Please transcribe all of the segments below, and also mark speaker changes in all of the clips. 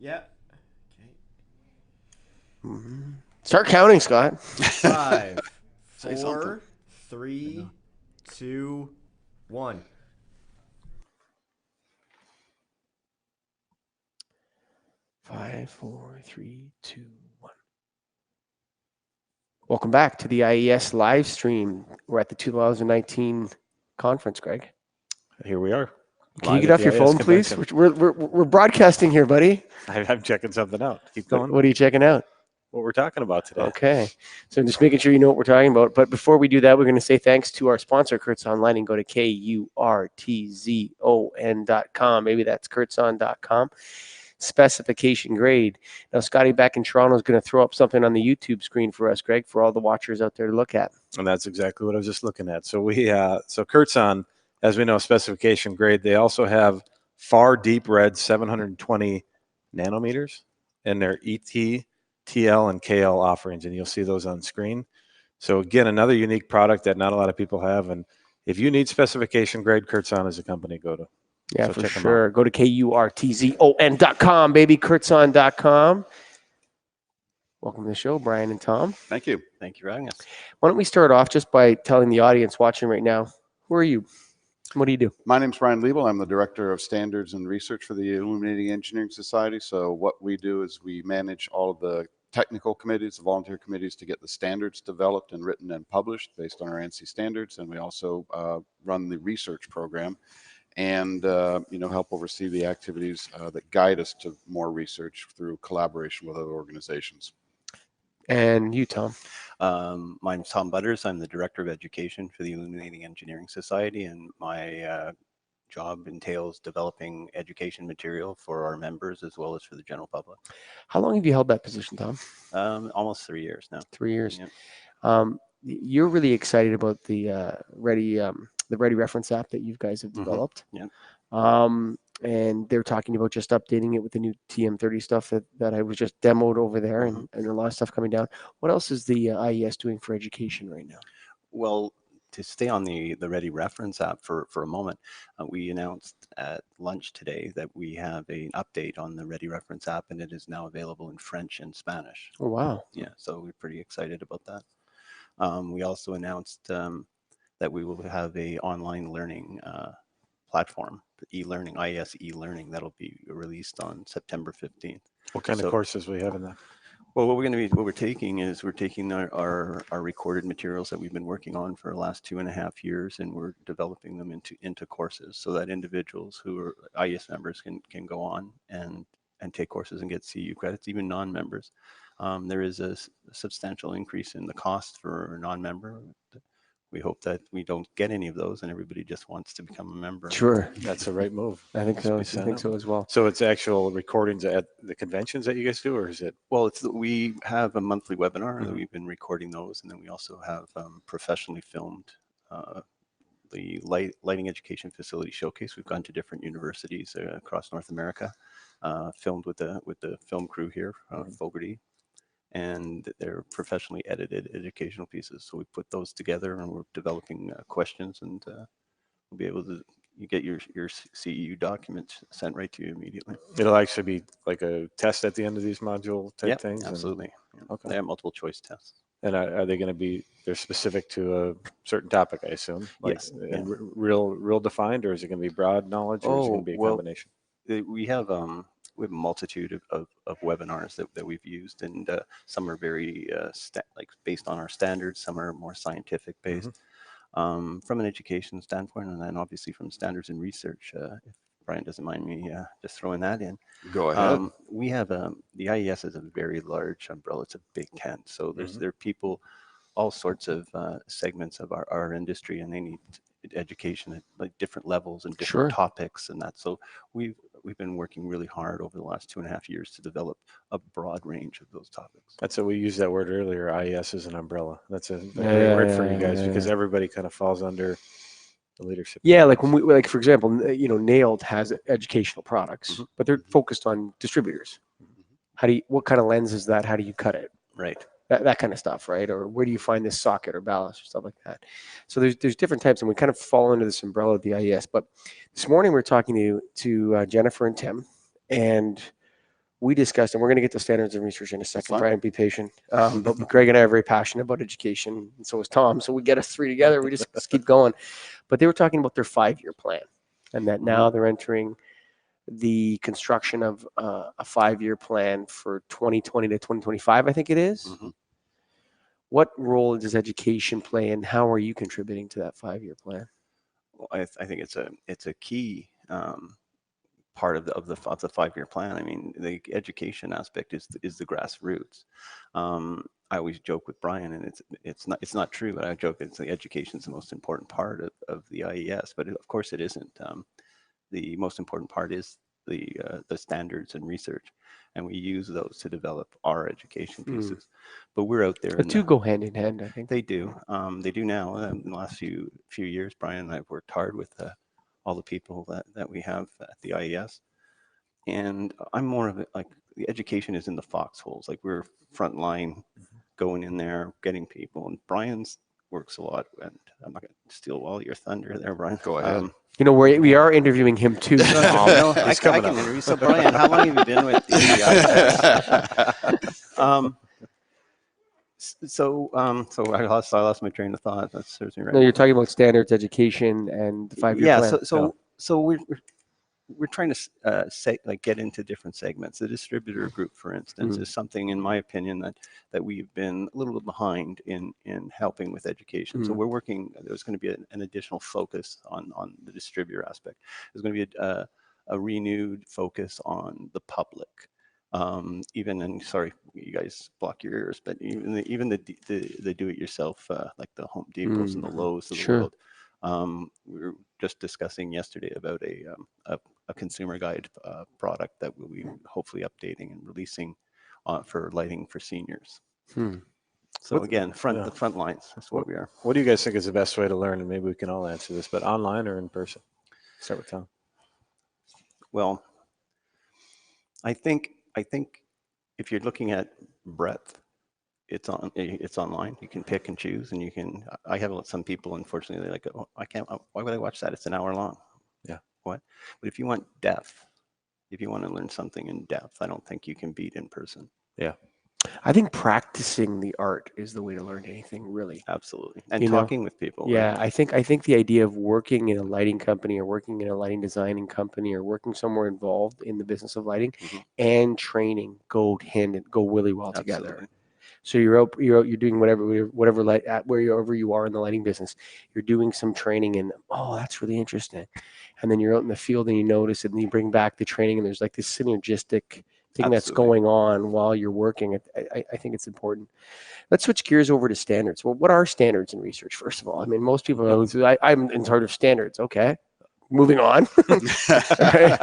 Speaker 1: Yeah. Okay.
Speaker 2: Start counting, Scott.
Speaker 1: 5,
Speaker 3: Say something.
Speaker 1: 4, 3, 2, 1.
Speaker 2: Five, 4, 3, 2, 1. Welcome back to the IES live stream. We're at the 2019 conference, Greg.
Speaker 4: Here we are.
Speaker 2: Can you get off your phone, please? We're broadcasting here, buddy.
Speaker 4: I'm checking something out. Keep going.
Speaker 2: What are you checking out?
Speaker 4: What we're talking about today.
Speaker 2: Okay. So I'm just making sure you know what we're talking about. But before we do that, we're going to say thanks to our sponsor, Kurtzon Online, and go to kurtzon.com. Maybe that's kurtzon.com. Specification grade. Now, Scotty back in Toronto is going to throw up something on the YouTube screen for us, Greg, for all the watchers out there to look at.
Speaker 4: And that's exactly what I was just looking at. So so Kurtzon, as we know, specification grade. They also have far deep red 720 nanometers in their ET, TL, and KL offerings, and you'll see those on screen. So again, another unique product that not a lot of people have. And if you need specification grade, Kurtzon is a company to go to.
Speaker 2: Yeah, so for sure. Go to kurtzon.com, baby, kurtzon.com. Welcome to the show, Brian and Tom.
Speaker 3: Thank you. Thank you for having us.
Speaker 2: Why don't we start off just by telling the audience watching right now, who are you? What do you do?
Speaker 5: My name is Brian Liebel. I'm the Director of Standards and Research for the Illuminating Engineering Society. So what we do is we manage all of the technical committees, the volunteer committees, to get the standards developed and written and published based on our ANSI standards. And we also run the research program and help oversee the activities that guide us to more research through collaboration with other organizations.
Speaker 2: And you, Tom?
Speaker 6: My name's Tom Butters. I'm the Director of Education for the Illuminating Engineering Society, and my job entails developing education material for our members as well as for the general public.
Speaker 2: How long have you held that position, Tom?
Speaker 6: Almost 3 years now.
Speaker 2: 3 years.
Speaker 6: Yep.
Speaker 2: You're really excited about the Ready reference app that you guys have developed.
Speaker 6: Yeah.
Speaker 2: And they're talking about just updating it with the new TM30 stuff that I was just demoed over there, and a lot of stuff coming down. What else is the IES doing for education right now?
Speaker 6: Well, to stay on the Ready reference app for a moment, we announced at lunch today that we have an update on the Ready reference app, and it is now available in French and Spanish.
Speaker 2: Oh, wow.
Speaker 6: Yeah, so we're pretty excited about that. We also announced that we will have a online learning platform, e-learning, IES e-learning, that'll be released on September 15th.
Speaker 4: What kind of courses we have in that?
Speaker 6: Well, what we're taking our recorded materials that we've been working on for the last 2.5 years, and we're developing them into courses so that individuals who are IES members can go on and take courses and get CU credits, even non-members. There is a substantial increase in the cost for a non-member. We hope that we don't get any of those and everybody just wants to become a member.
Speaker 2: Sure.
Speaker 4: That's the right move.
Speaker 2: I think so. I think so as well.
Speaker 4: So it's actual recordings at the conventions that you guys do, or is it?
Speaker 6: Well, we have a monthly webinar that we've been recording those, and then we also have professionally filmed the lighting education facility showcase. We've gone to different universities across North America, filmed with the film crew here, Fogarty. And they're professionally edited educational pieces. So we put those together, and we're developing questions, and we'll be able to get your CEU documents sent right to you immediately.
Speaker 4: It'll actually be like a test at the end of these module type things?
Speaker 6: Absolutely.
Speaker 4: Okay.
Speaker 6: They have multiple choice tests.
Speaker 4: And are they going to be, they're specific to a certain topic, I assume? Like,
Speaker 6: Yes.
Speaker 4: Real defined, or is it going to be broad knowledge, or is it going to be a combination?
Speaker 6: We have a multitude of webinars that we've used, and some are very based on our standards, some are more scientific based. From an education standpoint, and then obviously from standards and research, if Brian doesn't mind me just throwing that in.
Speaker 5: Go ahead.
Speaker 6: We have the IES is a very large umbrella. It's a big tent. So there are people, all sorts of segments of our industry, and they need education at like different levels and different topics and that. So we've been working really hard over the last 2.5 years to develop a broad range of those topics.
Speaker 4: That's what we used that word earlier. IES is an umbrella. That's a great word for you guys, because everybody kind of falls under the leadership.
Speaker 2: Yeah, like when we, for example, Nailed has educational products, but they're focused on distributors. What kind of lens is that? How do you cut it?
Speaker 6: Right.
Speaker 2: That kind of stuff, right? Or where do you find this socket or ballast or stuff like that? So there's different types, and we kind of fall under this umbrella of the IES. But this morning we're talking to Jennifer and Tim, and we discussed, and we're going to get to standards and research in a second.
Speaker 5: fine.
Speaker 2: Brian, be patient. But Greg and I are very passionate about education, and so is Tom. So we get us three together. We just keep going. But they were talking about their 5-year plan, and that now they're entering the construction of a 5-year plan for 2020 to 2025, I think it is.
Speaker 5: Mhm.
Speaker 2: What role does education play, and how are you contributing to that 5-year plan?
Speaker 6: Well, I think it's a key part of the 5-year plan. I mean, the education aspect is the grassroots. I always joke with Brian, and it's not true, but I joke that the education is the most important part of the IES, but of course it isn't. The most important part is the standards and research, and we use those to develop our education pieces. But we're out there.
Speaker 2: The two go hand in hand, I think.
Speaker 6: They do. They do now. In the last few years, Brian and I have worked hard with all the people that we have at the IES. And I'm more of it, like, the education is in the foxholes. Like, we're frontline, going in there, getting people. And Brian's works a lot. And I'm not going to steal all your thunder there, Brian.
Speaker 5: Go ahead.
Speaker 2: You know, we are interviewing him too.
Speaker 6: No, I can interview. So, Brian, how long have you been with the IES? So I lost my train of thought. That serves me right.
Speaker 2: No, you're talking about standards, education, and the 5-year plan.
Speaker 6: So we're trying to get into different segments. The distributor group, for instance, is something, in my opinion, that we've been a little bit behind in helping with education. So we're working. There's going to be an additional focus on the distributor aspect. There's going to be a renewed focus on the public. Sorry, you guys block your ears, but even the do-it-yourself, like the Home Depots and the Lowe's of the world. We were just discussing yesterday about a consumer guide product that we'll be hopefully updating and releasing for lighting for seniors. So again, the front lines. That's what we are.
Speaker 4: What do you guys think is the best way to learn? And maybe we can all answer this, but online or in person? Start with Tom.
Speaker 6: Well, I think if you're looking at breadth, it's online. You can pick and choose, and you can. I have some people, unfortunately, they're like, "Oh, I can't. Why would I watch that? It's an hour long."
Speaker 4: Yeah.
Speaker 6: What? But if you want depth, if you want to learn something in depth, I don't think you can beat in person.
Speaker 4: Yeah.
Speaker 2: I think practicing the art is the way to learn anything, really.
Speaker 6: Absolutely. And talking with people.
Speaker 2: Yeah,
Speaker 6: right?
Speaker 2: I think the idea of working in a lighting company or working in a lighting designing company or working somewhere involved in the business of lighting and training go really well together.
Speaker 6: Absolutely.
Speaker 2: So you're doing whatever light at wherever you are in the lighting business, you're doing some training and that's really interesting. And then you're out in the field and you notice it and you bring back the training and there's like this synergistic thing that's going on while you're working. I think it's important. Let's switch gears over to standards. Well, what are standards in research, first of all? I mean, most people I'm in charge of standards. Okay. Moving on. Right.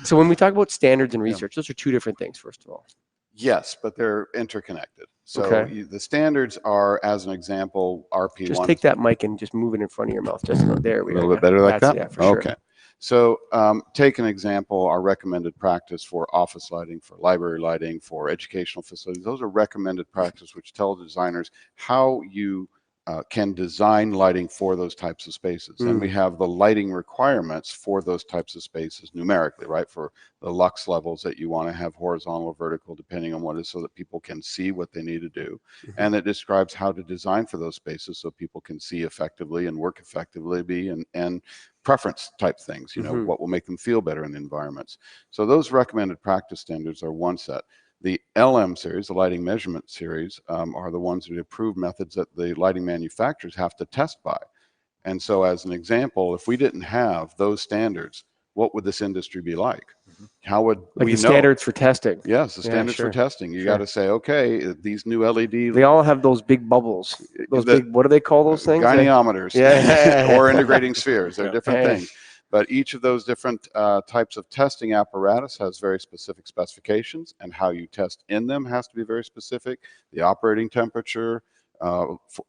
Speaker 2: So when we talk about standards and research, those are two different things, first of all.
Speaker 5: Yes, but they're interconnected. So the standards are, as an example, RP1.
Speaker 2: Just take that mic and just move it in front of your mouth. Just there we go.
Speaker 5: A little bit better like that?
Speaker 2: Yeah, for sure.
Speaker 5: Okay. So take an example, our recommended practice for office lighting, for library lighting, for educational facilities. Those are recommended practice which tell designers how you can design lighting for those types of spaces. And we have the lighting requirements for those types of spaces numerically, right? For the lux levels that you want to have horizontal or vertical, depending on what it is, so that people can see what they need to do. And it describes how to design for those spaces so people can see effectively and work effectively and preference type things, what will make them feel better in the environments. So those recommended practice standards are one set. The LM series, the lighting measurement series, are the ones that approve methods that the lighting manufacturers have to test by. And so as an example, if we didn't have those standards, what would this industry be like? How would we know?
Speaker 2: Standards for testing.
Speaker 5: Yes, the standards for testing. You got to say, okay, these new LED.
Speaker 2: They all have those big bubbles. Those big, what do they call those things?
Speaker 5: Goniometers. Or integrating spheres. They're different things. But each of those different types of testing apparatus has very specific specifications, and how you test in them has to be very specific. The operating temperature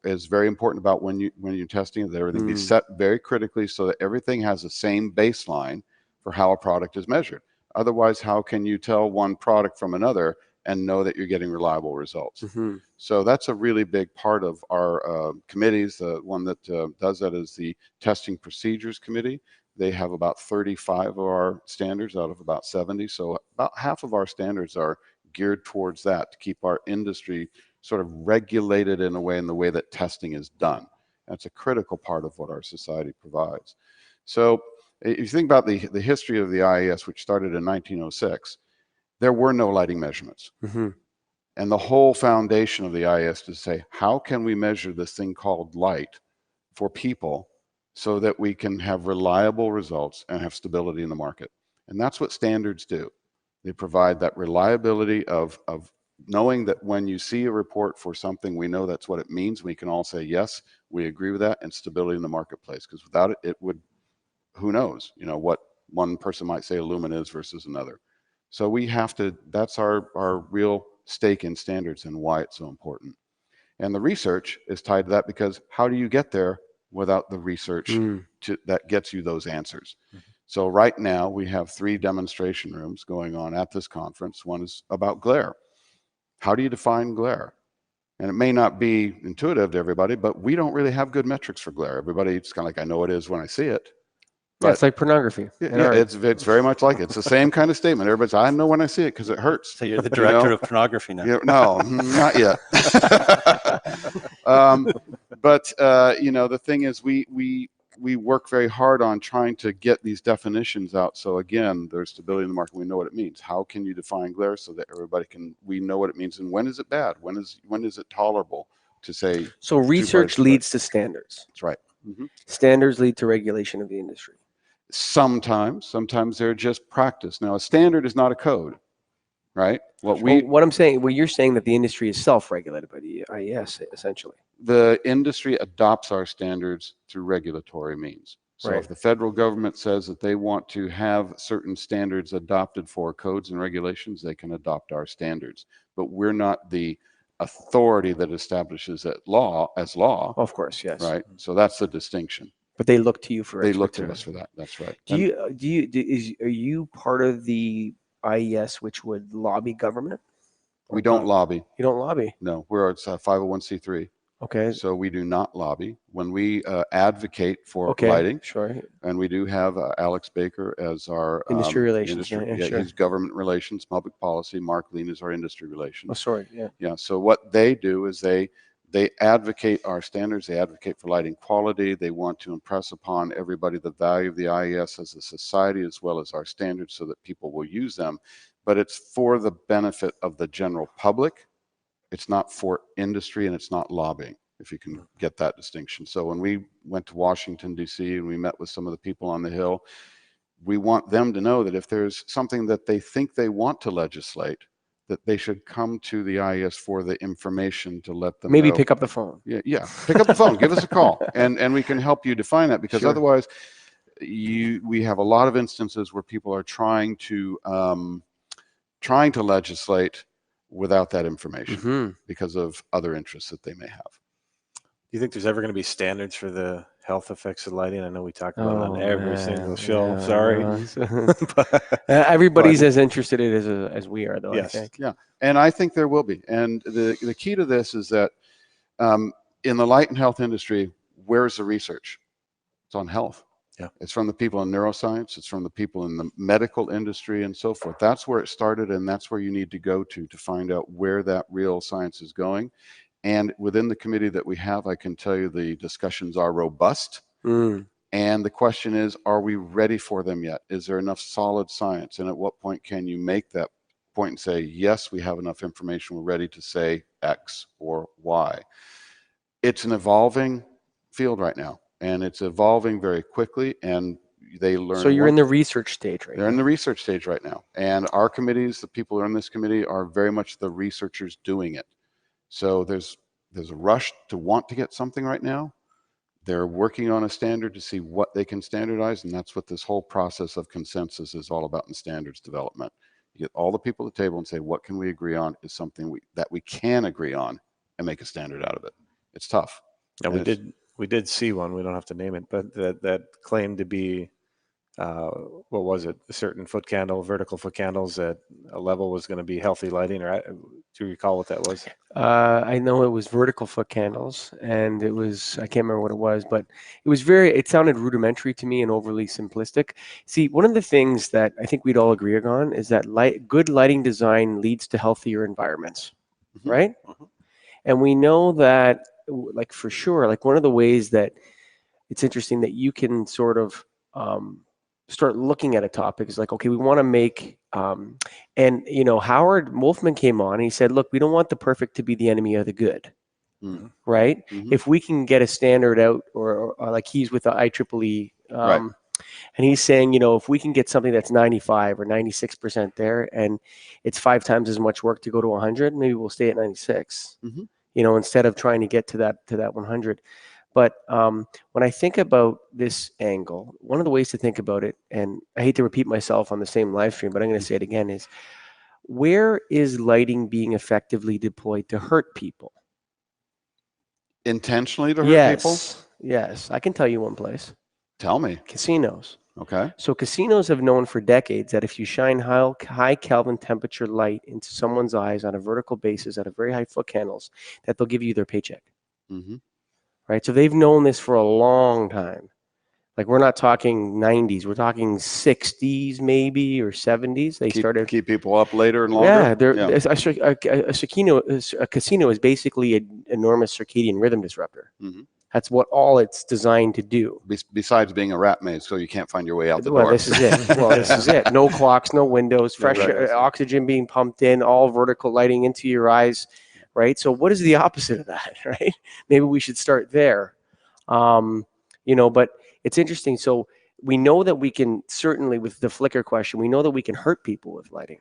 Speaker 5: is very important about when you're testing, that everything be set very critically so that everything has the same baseline for how a product is measured. Otherwise, how can you tell one product from another and know that you're getting reliable results? So that's a really big part of our committees. The one that does that is the Testing Procedures Committee. They have about 35 of our standards out of about 70. So about half of our standards are geared towards that, to keep our industry sort of regulated in the way that testing is done. That's a critical part of what our society provides. So if you think about the history of the IES, which started in 1906, there were no lighting measurements.
Speaker 2: Mm-hmm.
Speaker 5: And the whole foundation of the IES is to say, how can we measure this thing called light for people so that we can have reliable results and have stability in the market? And that's what standards do. They provide that reliability of knowing that when you see a report for something, we know that's what it means. We can all say, yes, we agree with that, and stability in the marketplace. Because without it, it would, who knows, what one person might say a lumen is versus another. So we have to, that's our real stake in standards and why it's so important. And the research is tied to that, because how do you get there without the research that gets you those answers? So right now we have 3 demonstration rooms going on at this conference. One is about glare. How do you define glare? And it may not be intuitive to everybody, but we don't really have good metrics for glare. Everybody's kind of like, I know what it is when I see it.
Speaker 2: Yeah, it's like pornography.
Speaker 5: Yeah, it's very much like it. It's the same kind of statement. Everybody's, I know when I see it because it hurts.
Speaker 6: So you're the director of pornography now.
Speaker 5: Yeah, no, not yet. But the thing is, we work very hard on trying to get these definitions out. So again, there's stability in the market. We know what it means. How can you define glare so that we know what it means, and when is it bad? When is it tolerable to say?
Speaker 2: So research leads to standards.
Speaker 5: That's right. Mm-hmm.
Speaker 2: Standards lead to regulation of the industry.
Speaker 5: Sometimes they're just practice. Now, a standard is not a code, right? What
Speaker 2: you're saying that the industry is self-regulated by the IES, essentially.
Speaker 5: The industry adopts our standards through regulatory means. So
Speaker 2: Right.
Speaker 5: if the federal government says that they want to have certain standards adopted for codes and regulations, they can adopt our standards. But we're not the authority that establishes that law as law.
Speaker 2: Of course, yes.
Speaker 5: Right. So that's the distinction.
Speaker 2: But they look to you for
Speaker 5: They look to
Speaker 2: expertise.
Speaker 5: us for that. That's right.
Speaker 2: Are you part of the IES which would lobby government?
Speaker 5: We don't lobby.
Speaker 2: You don't lobby.
Speaker 5: No, it's a 501c3.
Speaker 2: Okay.
Speaker 5: So we do not lobby. When we advocate for
Speaker 2: Okay.
Speaker 5: lighting,
Speaker 2: Sure.
Speaker 5: and we do have Alex Baker as our
Speaker 2: Industry relations. Yeah, sure.
Speaker 5: He's government relations, public policy. Mark Lean is our industry relations.
Speaker 2: Oh, sorry. Yeah.
Speaker 5: Yeah. So what they do is they advocate our standards. They advocate for lighting quality. They want to impress upon everybody the value of the IES as a society, as well as our standards, so that people will use them. But it's for the benefit of the general public. It's not for industry, and it's not lobbying, if you can get that distinction. So when we went to Washington, D.C., and we met with some of the people on the Hill, we want them to know that if there's something that they think they want to legislate, that they should come to the IES for the information to let them
Speaker 2: Maybe
Speaker 5: know.
Speaker 2: pick up the phone.
Speaker 5: Yeah. Pick up the phone, give us a call, and we can help you define that, because
Speaker 2: Sure.
Speaker 5: otherwise we have a lot of instances where people are trying to legislate without that information because of other interests that they may have.
Speaker 4: Do you think there's ever going to be standards for the health effects of lighting? I know we talk about it on every single show.
Speaker 2: Yeah,
Speaker 4: Sorry.
Speaker 2: Everybody's as interested in it as we are, though.
Speaker 4: Yes.
Speaker 2: I think.
Speaker 5: Yeah, and I think there will be. And the key to this is that in the light and health industry, where's the research? It's on health.
Speaker 4: Yeah.
Speaker 5: It's from the people in neuroscience. It's from the people in the medical industry and so forth. That's where it started, and that's where you need to go to find out where that real science is going. And within the committee that we have, I can tell you the discussions are robust. And the question is, are we ready for them yet? Is there enough solid science? And at what point can you make that point and say, yes, we have enough information, we're ready to say X or Y? It's an evolving field right now, and it's evolving very quickly, and they learn.
Speaker 2: So you're in the research stage right now.
Speaker 5: They're in the research stage right now. And our committees, the people who are in this committee, are very much the researchers doing it. So there's a rush to want to get something right now. They're working on a standard to see what they can standardize, and that's what this whole process of consensus is all about in standards development. You get all the people at the table and say, what can we agree on is something that we can agree on, and make a standard out of it. It's tough.
Speaker 4: Yeah, we did see one. We don't have to name it, but that claimed to be what was it? A certain foot candle, vertical foot candles at a level was going to be healthy lighting, or Do you recall what that was?
Speaker 2: I know it was vertical foot candles, and it was, I can't remember what it was, but it sounded rudimentary to me and overly simplistic. See, one of the things that I think we'd all agree on is that good lighting design leads to healthier environments,
Speaker 5: Mhm.
Speaker 2: right?
Speaker 6: Mhm.
Speaker 2: And we know that, like, for sure, like one of the ways that it's interesting that you can sort of start looking at a topic is like, okay, we want to make, and Howard Wolfman came on and he said, look, we don't want the perfect to be the enemy of the good,
Speaker 5: Mm.
Speaker 2: right?
Speaker 5: Mhm.
Speaker 2: If we can get a standard out, or like he's with the IEEE,
Speaker 5: Right.
Speaker 2: and he's saying, if we can get something that's 95 or 96% there, and it's 5 times as much work to go to 100, maybe we'll stay at 96.
Speaker 5: Mhm.
Speaker 2: Instead of trying to get to that 100. But when I think about this angle, one of the ways to think about it, and I hate to repeat myself on the same live stream, but I'm going to say it again, is where is lighting being effectively deployed to hurt people?
Speaker 5: Intentionally to hurt people?
Speaker 2: Yes. I can tell you one place.
Speaker 5: Tell me.
Speaker 2: Casinos.
Speaker 5: Okay.
Speaker 2: So casinos have known for decades that if you shine high Kelvin temperature light into someone's eyes on a vertical basis at a very high foot candles, that they'll give you their paycheck.
Speaker 5: Mm-hmm.
Speaker 2: Right? So they've known this for a long time. Like, we're not talking 90s, we're talking 60s maybe, or 70s. They started.
Speaker 5: Keep people up later and longer.
Speaker 2: Yeah, a casino is basically an enormous circadian rhythm disruptor.
Speaker 5: Mhm.
Speaker 2: That's what all it's designed to do.
Speaker 5: Besides being a rat maze, so you can't find your way out the
Speaker 2: Well,
Speaker 5: door.
Speaker 2: this is it. Well, this is it. No clocks, no windows, fresh
Speaker 5: windows.
Speaker 2: oxygen being pumped in, all vertical lighting into your eyes, right? So what is the opposite of that, right? Maybe we should start there. But it's interesting. So we know that we can, certainly with the flicker question, we know that we can hurt people with lighting.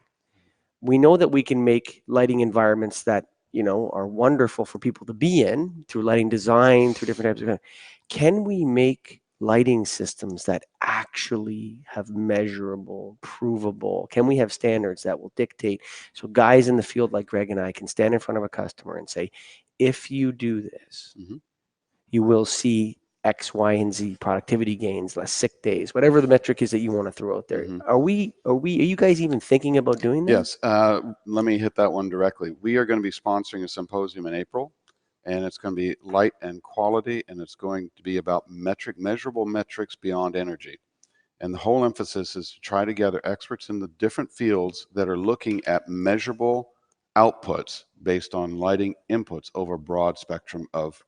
Speaker 2: We know that we can make lighting environments that, are wonderful for people to be in through lighting design, through different types of. Can we make lighting systems that actually have measurable, provable? Can we have standards that will dictate? So guys in the field like Greg and I can stand in front of a customer and say, if you do this,
Speaker 5: Mhm.
Speaker 2: you will see X, Y, and Z productivity gains, less sick days, whatever the metric is that you want to throw out there.
Speaker 5: Mhm.
Speaker 2: Are you guys even thinking about doing that?
Speaker 5: Yes. Let me hit that one directly. We are going to be sponsoring a symposium in April, and it's going to be light and quality, and it's going to be about measurable metrics beyond energy. And the whole emphasis is to try to gather experts in the different fields that are looking at measurable outputs based on lighting inputs over a broad spectrum of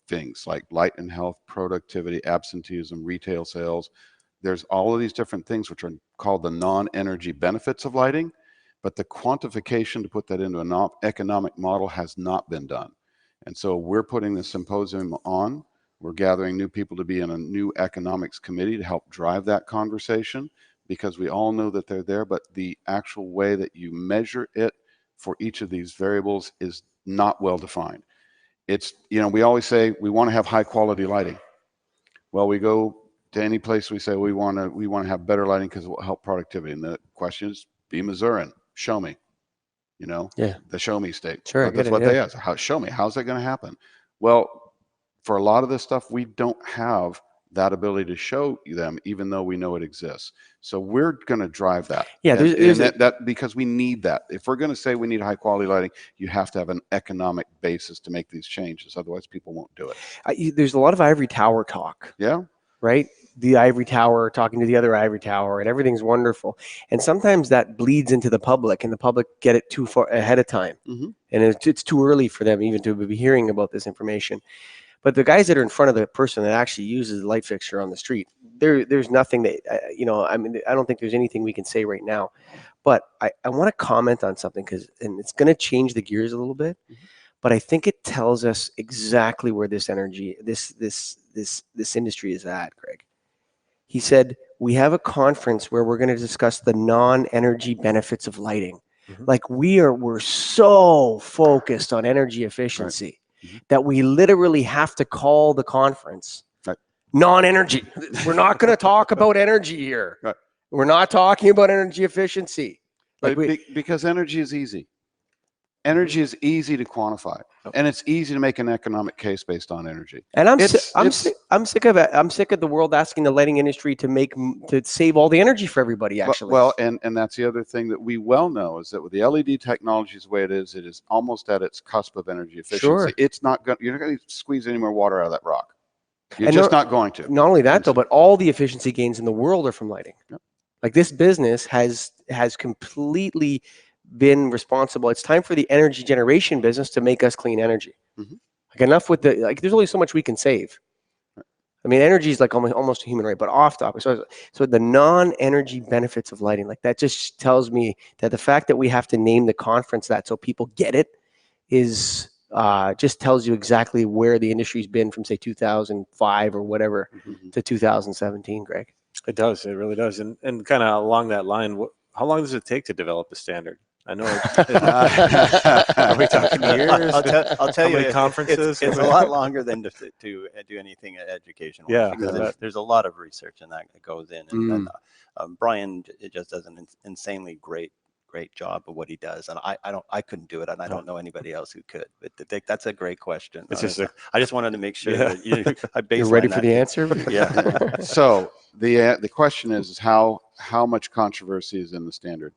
Speaker 5: things like light and health, productivity, absenteeism, retail sales. There's all of these different things which are called the non-energy benefits of lighting, but the quantification to put that into an economic model has not been done. And so we're putting this symposium on. We're gathering new people to be in a new economics committee to help drive that conversation, because we all know that they're there, but the actual way that you measure it for each of these variables is not well defined. It's, we always say we want to have high quality lighting. Well, we go to any place, we say we want to have better lighting because it will help productivity. And the question is, be Missourian, show me,
Speaker 2: Yeah.
Speaker 5: the show me state.
Speaker 2: Sure, I
Speaker 5: But that's
Speaker 2: get it,
Speaker 5: what
Speaker 2: yeah.
Speaker 5: they ask. Show me, how's that going to happen? Well, for a lot of this stuff, we don't have that ability to show them, even though we know it exists. So we're going to drive that.
Speaker 2: Yeah, there's
Speaker 5: that because we need that. If we're going to say we need high quality lighting, you have to have an economic basis to make these changes. Otherwise, people won't do it.
Speaker 2: There's a lot of ivory tower talk,
Speaker 5: Yeah.
Speaker 2: right? The ivory tower talking to the other ivory tower, and everything's wonderful. And sometimes that bleeds into the public, and the public get it too far ahead of time.
Speaker 5: Mm-hmm.
Speaker 2: And it's too early for them even to be hearing about this information. But the guys that are in front of the person that actually uses the light fixture on the street, there's nothing that, I don't think there's anything we can say right now. But I want to comment on something, and it's going to change the gears a little bit.
Speaker 5: Mm-hmm.
Speaker 2: But I think it tells us exactly where this energy, this industry is at, Greg. He said, we have a conference where we're going to discuss the non-energy benefits of lighting.
Speaker 1: Mhm.
Speaker 2: Like we're so focused on energy efficiency that we literally have to call the conference non-energy. We're not going to talk about energy here.
Speaker 5: Right.
Speaker 2: We're not talking about energy efficiency.
Speaker 5: Because energy is easy. Energy is easy to quantify, and it's easy to make an economic case based on energy.
Speaker 2: And I'm
Speaker 5: It's
Speaker 2: sick of it. I'm sick of the world asking the lighting industry to save all the energy for everybody. Actually,
Speaker 5: well, and that's the other thing that we well know is that with the LED technology the way it is almost at its cusp of energy efficiency.
Speaker 2: Sure.
Speaker 5: It's not going. You're not going to squeeze any more water out of that rock. You're
Speaker 2: And
Speaker 5: just not going to.
Speaker 2: Not only that
Speaker 5: And
Speaker 2: though, but all the efficiency gains in the world are from lighting.
Speaker 5: Yep.
Speaker 2: Like this business has completely been responsible. It's time for the energy generation business to make us clean energy.
Speaker 5: Mhm.
Speaker 2: Like enough with the there's only so much we can save. I mean, energy is like almost a human right, but off topic. So the non-energy benefits of lighting, like that just tells me that the fact that we have to name the conference that so people get it is just tells you exactly where the industry's been from say 2005 or whatever to 2017, Greg.
Speaker 4: It does. It really does. And kind of along that line, how long does it take to develop a standard? I know. Are we talking years?
Speaker 6: I'll tell
Speaker 4: How
Speaker 6: you,
Speaker 4: many conferences?
Speaker 6: it's a lot longer than to do anything educational.
Speaker 4: Yeah,
Speaker 6: because there's a lot of research and that goes in. And Brian just does an insanely great job of what he does, and I couldn't do it, and I don't know anybody else who could. But that's a great question.
Speaker 4: It's just
Speaker 6: I just wanted to make sure that
Speaker 2: You're ready for the answer.
Speaker 6: Yeah.
Speaker 5: So the question is how much controversy is in the standard?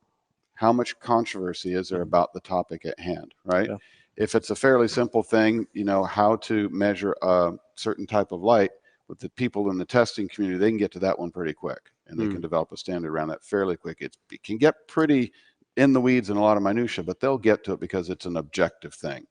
Speaker 5: How much controversy is there about the topic at hand, right?
Speaker 4: Yeah.
Speaker 5: If it's a fairly simple thing, how to measure a certain type of light with the people in the testing community, they can get to that one pretty quick, and they can develop a standard around that fairly quick. It can get pretty in the weeds and a lot of minutia, but they'll get to it because it's an objective thing.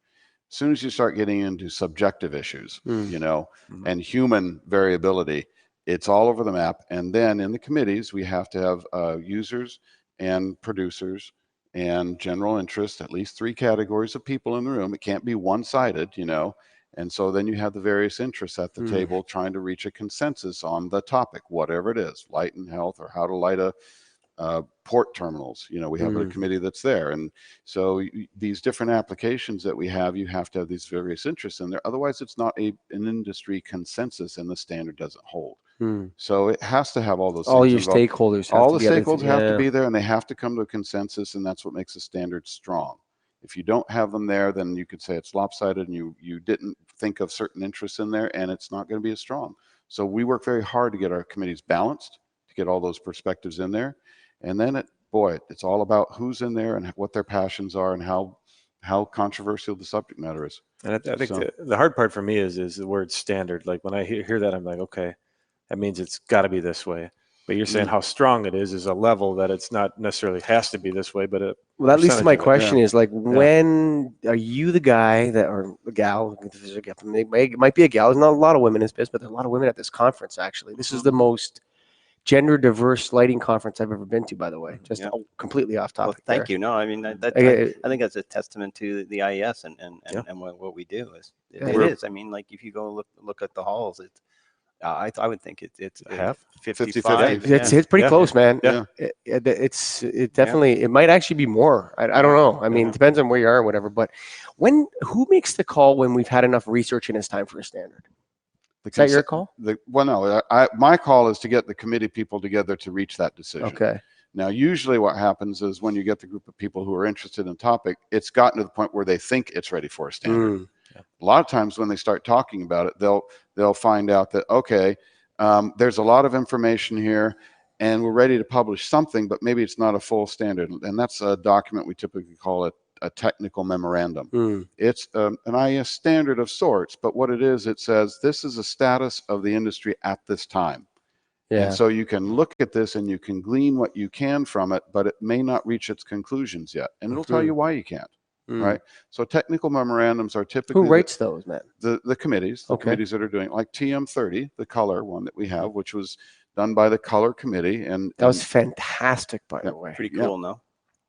Speaker 5: As soon as you start getting into subjective issues, and human variability, it's all over the map. And then in the committees, we have to have users and producers and general interest, at least 3 categories of people in the room. It can't be one-sided, and so then you have the various interests at the table trying to reach a consensus on the topic, whatever it is, light and health, or how to light port terminals. We have a committee that's there, and so these different applications that we have, you have to have these various interests in there. Otherwise, it's not an industry consensus, and the standard doesn't hold. So it has to have all those.
Speaker 2: All
Speaker 5: things
Speaker 2: your
Speaker 5: involved.
Speaker 2: stakeholders.
Speaker 5: All the stakeholders have to be there, and they have to come to a consensus, and that's what makes a standard strong. If you don't have them there, then you could say it's lopsided, and you didn't think of certain interests in there, and it's not going to be as strong. So we work very hard to get our committees balanced, to get all those perspectives in there. And then it's all about who's in there and what their passions are and how controversial the subject matter is.
Speaker 4: And I think the hard part for me is the word standard. Like when I hear that, I'm like, okay, that means it's got to be this way. But you're saying how strong it is a level that it's not necessarily has to be this way, but
Speaker 2: well, that leads to my
Speaker 4: percentage of it.
Speaker 2: question is like, when are you the guy that, or a gal, it might be a gal, there's not a lot of women in this business, but there's a lot of women at this conference actually. This is the most gender diverse lighting conference I've ever been to, by the way. Just completely off topic.
Speaker 6: Well, thank you. No, I mean, I think that's a testament to the IES and what we do. It is. I mean, like if you go look at the halls, it's I would think it's
Speaker 4: half
Speaker 6: 55.
Speaker 2: It's pretty close, man.
Speaker 4: Yeah.
Speaker 2: It definitely it might actually be more. I don't know. I mean, it depends on where you are or whatever. But who makes the call when we've had enough research and it's time for a standard? Is that your call?
Speaker 5: Well, no. My call is to get the committee people together to reach that decision.
Speaker 2: Okay.
Speaker 5: Now, usually what happens is when you get the group of people who are interested in the topic, it's gotten to the point where they think it's ready for a standard. A lot of times when they start talking about it, they'll find out that, okay, there's a lot of information here and we're ready to publish something, but maybe it's not a full standard. And that's a document we typically call a technical memorandum. It's an IES standard of sorts, but what it is, it says this is a status of the industry at this time.
Speaker 2: Yeah.
Speaker 5: And so you can look at this and you can glean what you can from it, but it may not reach its conclusions yet. And it'll tell you why you can't. Right. So technical memorandums are typically
Speaker 2: who writes those, man?
Speaker 5: The committees, committees that are doing, like TM30, the color one that we have, which was done by the color committee, and
Speaker 2: that was fantastic, by the way.
Speaker 6: Pretty cool, no?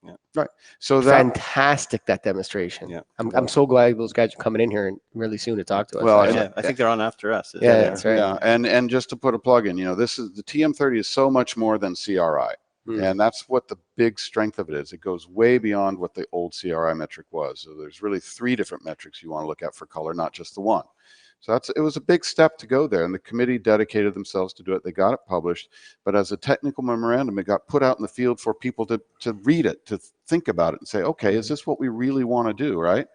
Speaker 5: Yeah. Right. So
Speaker 2: fantastic, that demonstration.
Speaker 6: Yeah.
Speaker 2: I'm so glad those guys are coming in here and really soon to talk to us.
Speaker 5: Well,
Speaker 6: I think they're on after us.
Speaker 2: Yeah, that's right.
Speaker 5: Yeah, and just to put a plug in, this is the TM30 is so much more than CRI. And that's what the big strength of it is. It goes way beyond what the old CRI metric was. So there's really 3 different metrics you want to look at for color, not just the one. So it was a big step to go there, and the committee dedicated themselves to do it. They got it published, but as a technical memorandum, it got put out in the field for people to read it, to think about it and say, okay, is this what we really want to do, right?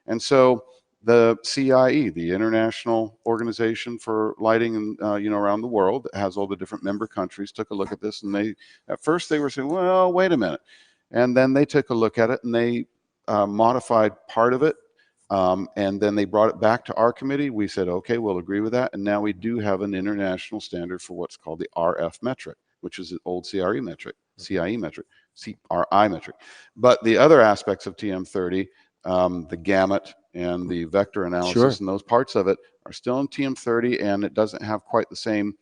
Speaker 5: And so the CIE, the International Organization for Lighting, and around the world, that has all the different member countries, took a look at this, and at first they were saying, well, wait a minute, and then they took a look at it and they modified part of it. And then they brought it back to our committee. We said, okay, we'll agree with that. And now we do have an international standard for what's called the RF metric, which is an old CRE metric, CIE metric, CRI metric. But the other aspects of TM30, the gamut and the vector analysis and those parts of it are still in TM30, and it doesn't have quite the same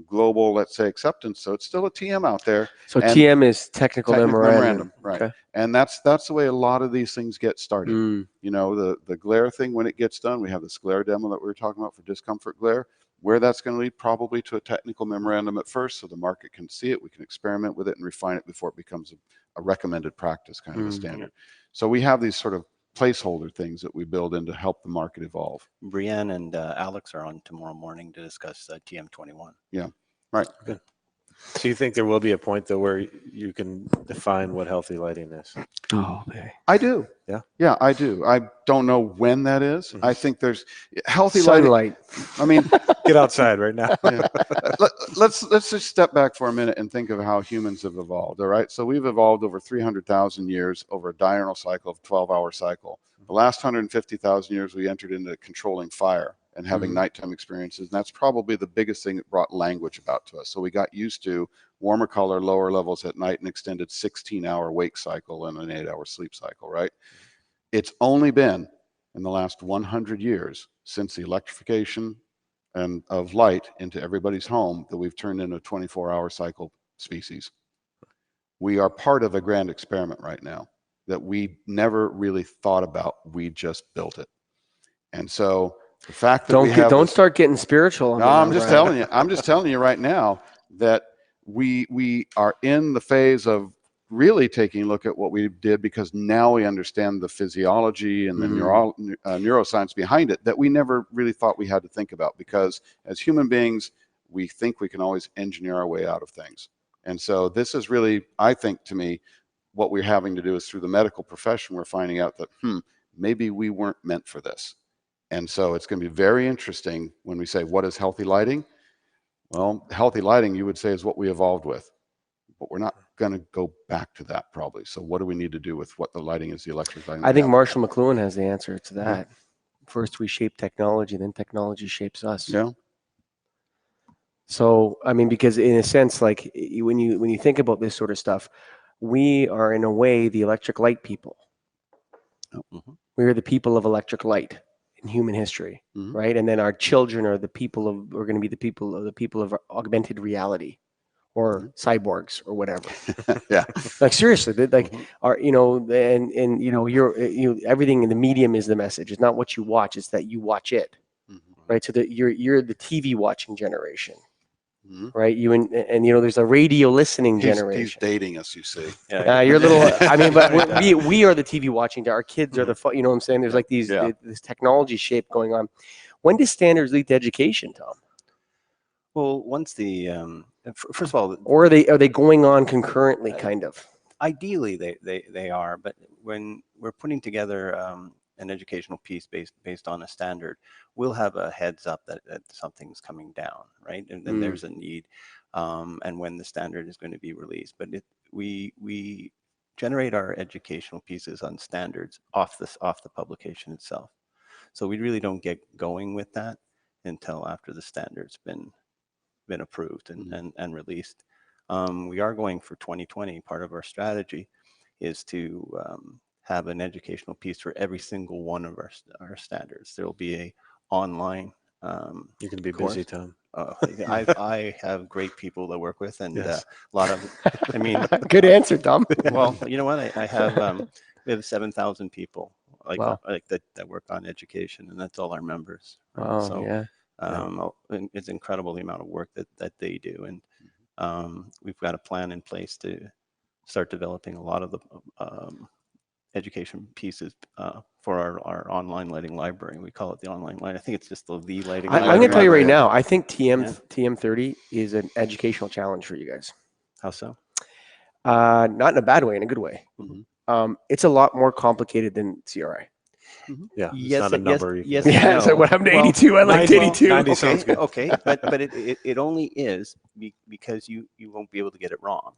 Speaker 5: global, let's say, acceptance. So it's still a TM out there.
Speaker 2: So TM is technical memorandum.
Speaker 5: Right.
Speaker 2: Okay.
Speaker 5: And that's the way a lot of these things get started. The glare thing, when it gets done, we have this glare demo that we were talking about for discomfort glare. Where that's going to lead, probably to a technical memorandum at first, so the market can see it, we can experiment with it and refine it before it becomes a recommended practice, kind of a standard. So we have these sort of placeholder things that we build in to help the market evolve.
Speaker 6: Brianne and Alex are on tomorrow morning to discuss TM21.
Speaker 5: Yeah, right.
Speaker 4: Good. So you think there will be a point, though, where you can define what healthy lighting is?
Speaker 2: Oh, okay.
Speaker 5: I do.
Speaker 4: Yeah?
Speaker 5: Yeah, I do. I don't know when that is. I think there's healthy
Speaker 2: Sunlight.
Speaker 5: lighting. I mean,
Speaker 4: Get outside right now.
Speaker 5: yeah. Let's just step back for a minute and think of how humans have evolved. All right, so we've evolved over 300,000 years over a diurnal cycle of 12-hour cycle. The last 150,000 years, we entered into controlling fire and having nighttime experiences, and that's probably the biggest thing that brought language about to us. So we got used to warmer color, lower levels at night, and extended 16-hour wake cycle and an 8-hour sleep cycle. Right? It's only been in the last 100 years since the electrification and of light into everybody's home that we've turned into a 24-hour cycle species. We are part of a grand experiment right now that we never really thought about. We just built it. And so the fact that
Speaker 2: don't start getting spiritual on
Speaker 5: no,
Speaker 2: me
Speaker 5: I'm
Speaker 2: now,
Speaker 5: just
Speaker 2: Brian.
Speaker 5: telling you. I'm just telling you right now that we are in the phase of really taking a look at what we did, because now we understand the physiology and the neuroscience behind it that we never really thought we had to think about, because as human beings, we think we can always engineer our way out of things. And so this is really, I think, to me, what we're having to do is through the medical profession, we're finding out that, maybe we weren't meant for this. And so it's going to be very interesting when we say, what is healthy lighting? Well, healthy lighting, you would say, is what we evolved with. But we're not going to go back to that probably. So what do we need to do with what the lighting is, the electric lighting?
Speaker 2: I think Marshall McLuhan has the answer to that. First we shape technology, then technology shapes us.
Speaker 5: Yeah.
Speaker 2: So, I mean, because in a sense, like when you think about this sort of stuff, we are in a way the electric light people. We are the people of electric light in human history, right? And then our children are going to be the people of augmented reality, or cyborgs, or whatever.
Speaker 5: Yeah.
Speaker 2: Like seriously, like everything in the medium is the message. It's not what you watch; it's that you watch it, right? So that you're the TV watching generation. Right, you and there's a radio listening generation.
Speaker 5: He's dating us, you see.
Speaker 2: You're a little. I mean, but we are the TV watching. Our kids are the. You know what I'm saying? There's like this technology shape going on. When does standards lead to education, Tom?
Speaker 6: Well, once the first of all,
Speaker 2: or are they going on concurrently, kind of?
Speaker 6: Ideally, they are, but when we're putting together an educational piece based on a standard, we'll have a heads up that something's coming down, right? And then there's a need, and when the standard is going to be released. But we generate our educational pieces on standards off the publication itself. So we really don't get going with that until after the standard's been approved and released. We are going for 2020. Part of our strategy is to have an educational piece for every single one of our standards. There will be a online.
Speaker 4: You can be
Speaker 6: course.
Speaker 4: busy, Tom.
Speaker 6: I have great people to work with, and a lot of. I mean,
Speaker 2: good answer, Tom.
Speaker 6: Well, you know what? I have we have 7,000 people like that work on education, and that's all our members. Right?
Speaker 2: Wow,
Speaker 6: so,
Speaker 2: yeah.
Speaker 6: It's incredible the amount of work that they do, and we've got a plan in place to start developing a lot of the education pieces for our online lighting library. We call it the online light. I think it's just the lighting.
Speaker 2: I'm going to tell you right
Speaker 5: library.
Speaker 2: now, I think
Speaker 6: Yeah.
Speaker 2: TM30 is an educational challenge for you guys.
Speaker 6: How so?
Speaker 2: Not in a bad way, in a good way.
Speaker 6: Mhm.
Speaker 2: It's a lot more complicated than CRI.
Speaker 4: Yeah, it's
Speaker 6: Yes,
Speaker 4: not a
Speaker 6: yes,
Speaker 4: number. you can-
Speaker 6: yes, and
Speaker 2: Yeah, it's like,
Speaker 6: no.
Speaker 2: what happened to
Speaker 6: Well,
Speaker 2: 82? I liked
Speaker 4: 90
Speaker 2: 82.
Speaker 4: 90
Speaker 6: Okay,
Speaker 4: sounds good.
Speaker 6: okay, but it only is because you won't be able to get it wrong.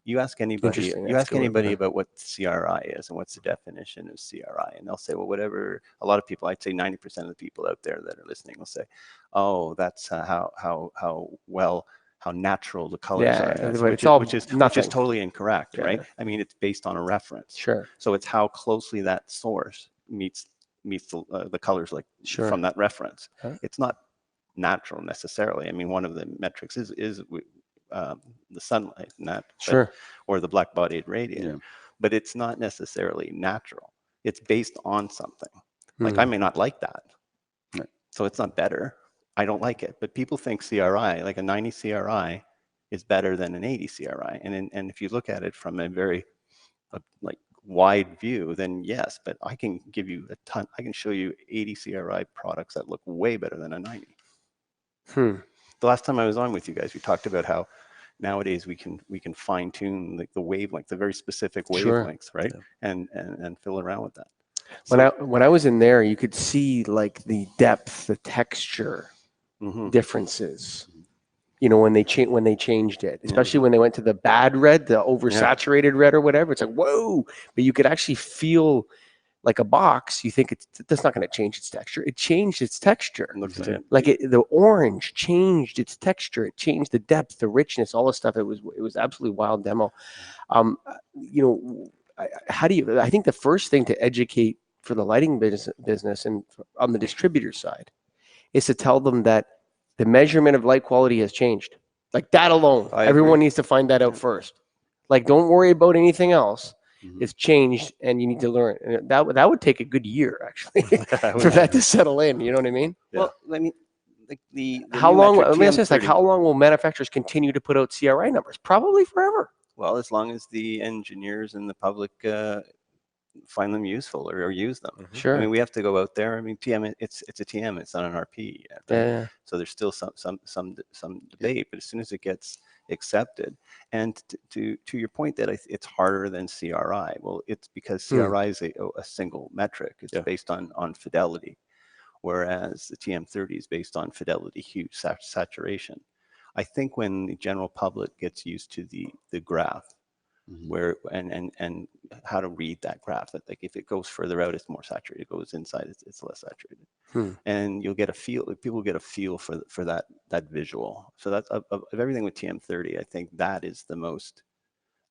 Speaker 6: You ask anybody,
Speaker 2: Interesting, that's a good way to put it.
Speaker 6: about what CRI is and what's the definition of CRI, and they'll say, well, whatever. A lot of people, I'd say 90% of the people out there that are listening will say, oh, that's how natural the colors
Speaker 2: Yeah,
Speaker 6: are. That's,
Speaker 2: but it's all
Speaker 6: which is
Speaker 2: nothing.
Speaker 6: totally incorrect,
Speaker 2: Yeah.
Speaker 6: right? I mean, it's based on a reference.
Speaker 2: Sure.
Speaker 6: So it's how closely that source meets the colors like
Speaker 2: Sure.
Speaker 6: from that reference.
Speaker 2: Huh?
Speaker 6: It's not natural necessarily. I mean, one of the metrics is the sunlight,
Speaker 2: Sure.
Speaker 6: or the black-bodied radiator,
Speaker 5: Yeah.
Speaker 6: but it's not necessarily natural. It's based on something. Like I may not like that,
Speaker 5: Right.
Speaker 6: so it's not better. I don't like it, but people think CRI, like a 90 CRI, is better than an 80 CRI, and if you look at it from a very like wide view, then yes, but I can give you a ton. I can show you 80 CRI products that look way better than a 90. The last time I was on with you guys, we talked about how nowadays we can fine tune the wavelength, the very specific
Speaker 2: Sure.
Speaker 6: wavelengths, right? And fill around with that.
Speaker 2: When I was in there, you could see like the depth, the texture
Speaker 6: Mhm.
Speaker 2: differences. You know, when they changed it, especially when they went to the bad red, the oversaturated red or whatever. It's like, whoa! But you could actually feel like a box. You think that's not going to change its texture. It changed its texture.
Speaker 6: Looks like it.
Speaker 2: Like the orange changed its texture. It changed the depth, the richness, all this stuff. It was absolutely wild demo. You know, how do you? I think the first thing to educate for the lighting business and on the distributor side is to tell them that the measurement of light quality has changed. Like that alone,
Speaker 6: I
Speaker 2: everyone
Speaker 6: agree.
Speaker 2: needs to find that out first. Like, don't worry about anything else.
Speaker 5: Mhm.
Speaker 2: It's changed, and you need to learn. And that would take a good year actually for that to settle in. You know what I mean?
Speaker 6: Well, I mean, like the
Speaker 2: How
Speaker 6: new
Speaker 2: long?
Speaker 6: metric
Speaker 2: Let me ask this: like,
Speaker 6: TM30.
Speaker 2: how long will manufacturers continue to put out CRI numbers? Probably forever.
Speaker 6: Well, as long as the engineers and the public find them useful or use them.
Speaker 2: Sure.
Speaker 6: I mean, we have to go out there. I mean, TM, it's a TM. It's not an RP yet. Right?
Speaker 2: Yeah.
Speaker 6: So there's still some debate. But as soon as it gets accepted, and to your point that it's harder than CRI. Well, it's because CRI is a single metric. It's based on fidelity, whereas the TM30 is based on fidelity, hue, saturation. I think when the general public gets used to the graph, where and how to read that graph, that like if it goes further out, it's more saturated. It goes inside, it's less saturated. And you'll get a feel. People get a feel for that visual. So that's of everything with TM30. I think that is the most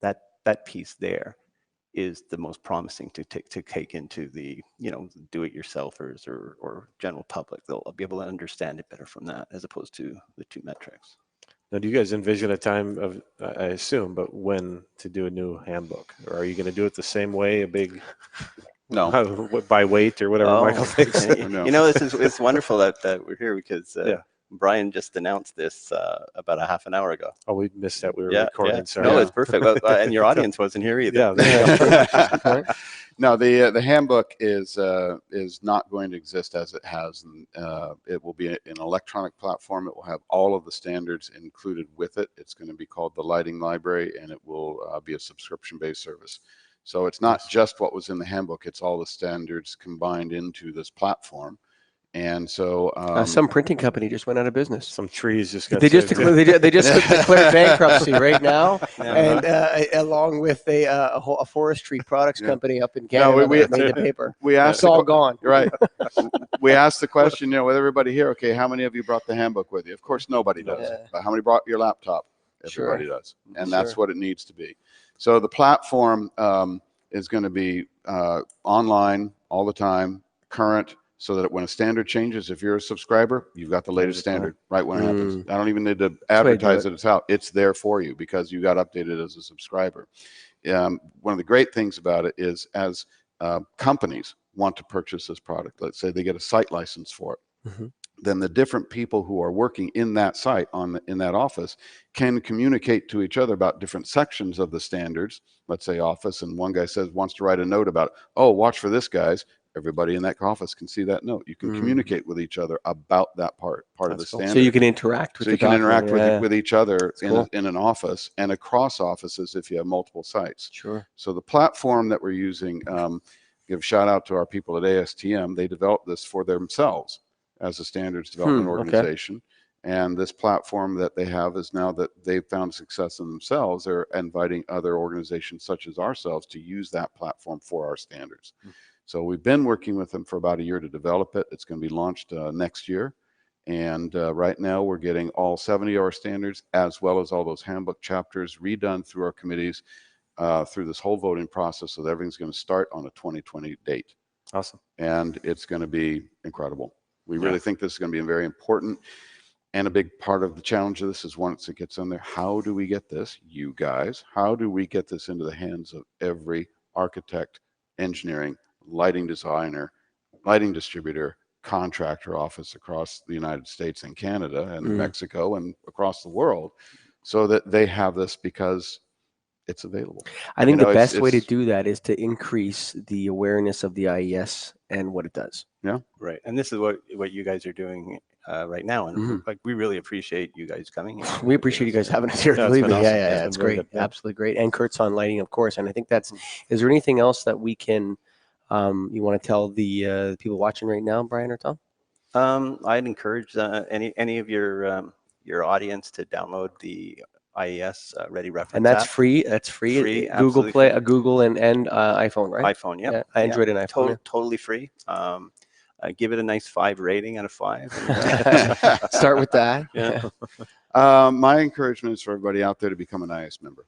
Speaker 6: that piece there is the most promising to take into the do-it-yourselfers or general public. They'll be able to understand it better from that as opposed to the two metrics.
Speaker 4: Now, do you guys envision a time of, I assume, but when to do a new handbook? Or are you going to do it the same way, a big,
Speaker 5: No.
Speaker 4: by weight or whatever Michael thinks?
Speaker 6: You know, it's wonderful that we're here because Brian just announced this about a half an hour ago.
Speaker 4: Oh, we missed that. We were recording. Sorry.
Speaker 6: No, it's perfect. Well, and your audience wasn't here either.
Speaker 4: Yeah.
Speaker 5: No, the handbook is not going to exist as it has, and it will be an electronic platform. It will have all of the standards included with it. It's going to be called the Lighting Library, and it will be a subscription-based service. So it's not just what was in the handbook; it's all the standards combined into this platform. And so
Speaker 2: Some printing company just went out of business.
Speaker 4: Some trees just got
Speaker 2: They just
Speaker 4: saved.
Speaker 2: they just declared bankruptcy right now, and along with a forestry products company up in Canada that made the paper.
Speaker 5: We asked,
Speaker 2: It's all gone.
Speaker 5: right? We asked the question, with everybody here. Okay, how many of you brought the handbook with you? Of course, nobody does.
Speaker 2: Yeah.
Speaker 5: But how many brought your laptop? Everybody does, and that's what it needs to be. So the platform is going to be online all the time, current. So that when a standard changes, if you're a subscriber, you've got the latest standard right when it happens. I don't even need to advertise that it's out. It's there for you because you got updated as a subscriber. One of the great things about it is as companies want to purchase this product, let's say they get a site license for it. then the different people who are working in that site in that office can communicate to each other about different sections of the standards, let's say office, and one guy wants to write a note about, oh, watch for this, guys. Everybody in that office can see that note. You can communicate with each other about that part of the
Speaker 3: That's cool.
Speaker 5: standard.
Speaker 2: So you can interact with
Speaker 5: So you can interact with each other
Speaker 2: cool.
Speaker 5: in an office and across offices if you have multiple sites.
Speaker 2: Sure.
Speaker 5: So the platform that we're using, give a shout out to our people at ASTM. They developed this for themselves as a standards development organization. And this platform that they have is now that they've found success in themselves, they're inviting other organizations such as ourselves to use that platform for our standards. So we've been working with them for about a year to develop it. It's going to be launched next year. And right now we're getting all 70 of our standards as well as all those handbook chapters redone through our committees through this whole voting process. So that everything's going to start on a 2020 date.
Speaker 4: Awesome.
Speaker 5: And it's going to be incredible. We really think this is going to be very important. And a big part of the challenge of this is once it gets on there, how do we get this, you guys, how do we get this into the hands of every architect, engineering, lighting designer, lighting distributor, contractor office across the United States and Canada and Mexico and across the world, so that they have this because it's available.
Speaker 2: I think the best way to do that is to increase the awareness of the IES and what it does.
Speaker 5: Yeah.
Speaker 6: Right. And this is what you guys are doing right now. And like, we really appreciate you guys coming.
Speaker 2: We appreciate you guys having us here.
Speaker 4: Yeah, it's
Speaker 2: Believe
Speaker 4: been
Speaker 2: me.
Speaker 4: awesome.
Speaker 2: Yeah,
Speaker 4: It's been
Speaker 2: it's
Speaker 4: really
Speaker 2: great.
Speaker 4: good, yeah.
Speaker 2: Absolutely great. And Kurt's on lighting, of course. And I think that's, is there anything else that we can, you want to tell the people watching right now, Brian or Tom?
Speaker 6: I'd encourage any of your audience to download the IES Ready Reference
Speaker 2: And that's
Speaker 6: app.
Speaker 2: free. That's free.
Speaker 6: Free,
Speaker 2: Google
Speaker 6: absolutely
Speaker 2: Play,
Speaker 6: free.
Speaker 2: Google and iPhone, right?
Speaker 6: iPhone, yep.
Speaker 2: Yeah, Android and iPhone.
Speaker 6: Totally free. Give it a nice 5 rating out of 5.
Speaker 2: Start with that.
Speaker 6: Yeah.
Speaker 5: My encouragement is for everybody out there to become an IS member.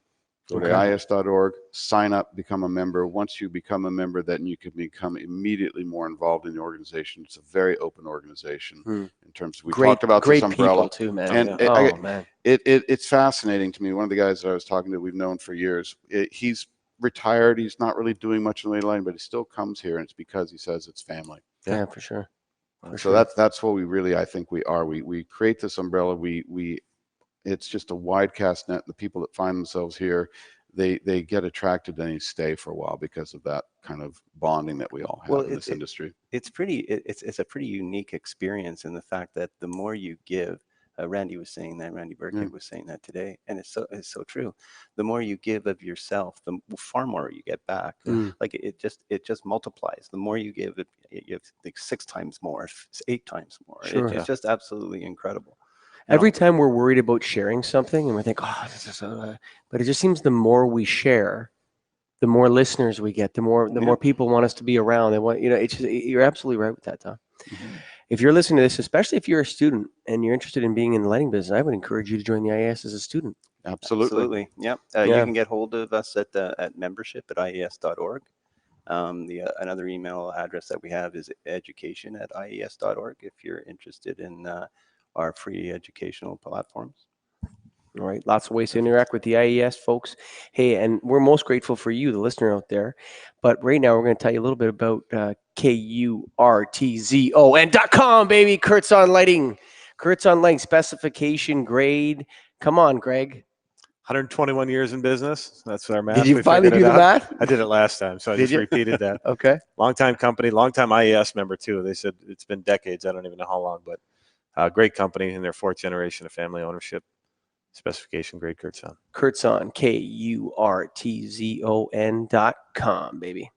Speaker 5: Go to IES.org, sign up, become a member. Once you become a member, then you can become immediately more involved in the organization. It's a very open organization in terms of, we talked about this umbrella.
Speaker 2: People too, man.
Speaker 5: And
Speaker 2: man.
Speaker 5: It's fascinating to me. One of the guys that I was talking to, we've known for years, he's retired. He's not really doing much in the lighting, but he still comes here, and it's because he says it's family.
Speaker 2: Yeah, for sure.
Speaker 5: So that's what we really, I think we are. We create this umbrella. It's just a wide cast net. The people that find themselves here, they get attracted and they stay for a while because of that kind of bonding that we all have in this industry.
Speaker 6: It's a pretty unique experience in the fact that the more you give, Randy was saying that, Randy Burkhead was saying that today, and it's so true. The more you give of yourself, the far more you get back. Like it just multiplies. The more you give, you have like 6 times more, 8 times more.
Speaker 2: Sure.
Speaker 6: It's just absolutely incredible.
Speaker 2: Every time we're worried about sharing something and we think, oh, this is but it just seems the more we share, the more listeners we get, the more people want us to be around. They want, it's just, you're absolutely right with that, Tom. If you're listening to this, especially if you're a student and you're interested in being in the lighting business, I would encourage you to join the IES as a student.
Speaker 5: Absolutely.
Speaker 6: Yep. You can get hold of us at membership@ies.org. Another email address that we have is education@ies.org if you're interested in our free educational platforms.
Speaker 2: All right. Lots of ways to interact with the IES, folks. Hey, and we're most grateful for you, the listener out there. But right now, we're going to tell you a little bit about KURTZON.com, baby. Kurt's on lighting. Kurt's on lighting, specification, grade. Come on, Greg.
Speaker 4: 121 years in business. That's our math.
Speaker 2: Did you
Speaker 4: We
Speaker 2: finally
Speaker 4: figured
Speaker 2: do
Speaker 4: it
Speaker 2: the
Speaker 4: out.
Speaker 2: math?
Speaker 4: I did it last time, so I just repeated that.
Speaker 2: Okay.
Speaker 4: Long-time company, long-time IES member, too. They said it's been decades. I don't even know how long, but great company in their 4th generation of family ownership. Specification grade, Kurt's on.
Speaker 2: Kurt's on, KURTZON.com, baby.